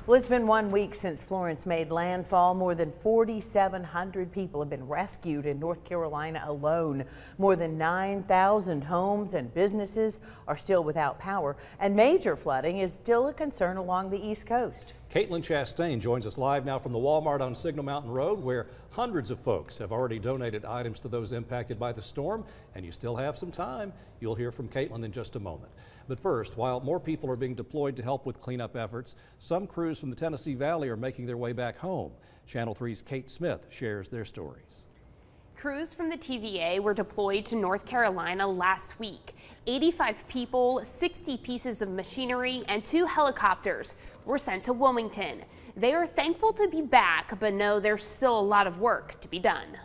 Well, it's been 1 week since Florence made landfall. More than 4,700 people have been rescued in North Carolina alone. More than 9,000 homes and businesses are still without power, and major flooding is still a concern along the East Coast. Caitlin Chastain joins us live now from the Walmart on Signal Mountain Road, where hundreds of folks have already donated items to those impacted by the storm, and you still have some time. You'll hear from Caitlin in just a moment. But first, while more people are being deployed to help with cleanup efforts, some crews from the Tennessee Valley are making their way back home. Channel 3's Kate Smith shares their stories. Crews from the TVA were deployed to North Carolina last week. 85 people, 60 pieces of machinery, and 2 helicopters were sent to Wilmington. They are thankful to be back, but know there's still a lot of work to be done.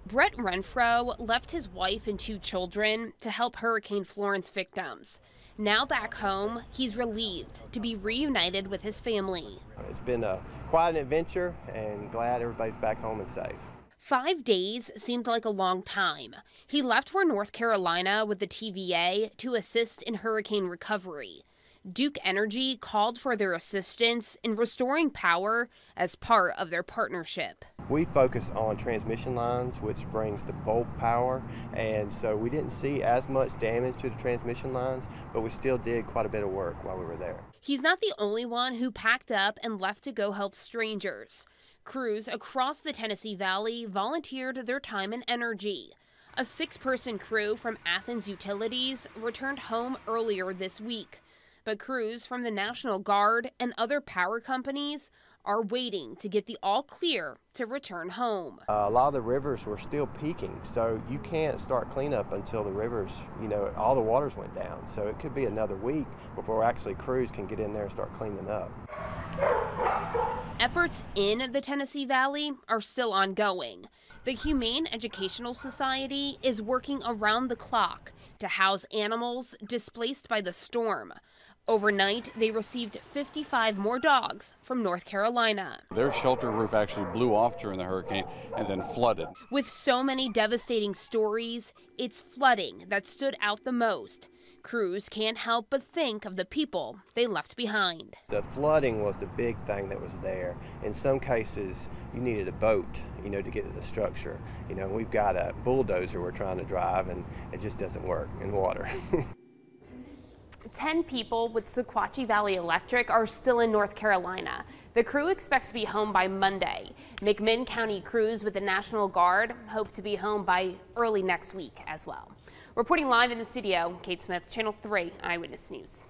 Brett Renfro left his wife and 2 children to help Hurricane Florence victims. Now back home, he's relieved to be reunited with his family. It's been quite an adventure, and glad everybody's back home and safe. 5 days seemed like a long time. He left for North Carolina with the TVA to assist in hurricane recovery. Duke Energy called for their assistance in restoring power as part of their partnership. We focus on transmission lines, which brings the bulk power, and so we didn't see as much damage to the transmission lines, but we still did quite a bit of work while we were there. He's not the only one who packed up and left to go help strangers. Crews across the Tennessee Valley volunteered their time and energy. A 6-person crew from Athens Utilities returned home earlier this week. But crews from the National Guard and other power companies are waiting to get the all clear to return home. A lot of the rivers were still peaking, so you can't start cleanup until the rivers, all the waters went down. So it could be another week before actually crews can get in there and start cleaning up. Efforts in the Tennessee Valley are still ongoing. The Humane Educational Society is working around the clock to house animals displaced by the storm. Overnight, they received 55 more dogs from North Carolina. Their shelter roof actually blew off during the hurricane and then flooded. With so many devastating stories, it's flooding that stood out the most. Crews can't help but think of the people they left behind. The flooding was the big thing that was there. In some cases, you needed a boat, to get to the structure. We've got a bulldozer we're trying to drive, and it just doesn't work in water. 10 people with Sequatchie Valley Electric are still in North Carolina. The crew expects to be home by Monday. McMinn County crews with the National Guard hope to be home by early next week as well. Reporting live in the studio, Kate Smith, Channel 3 Eyewitness News.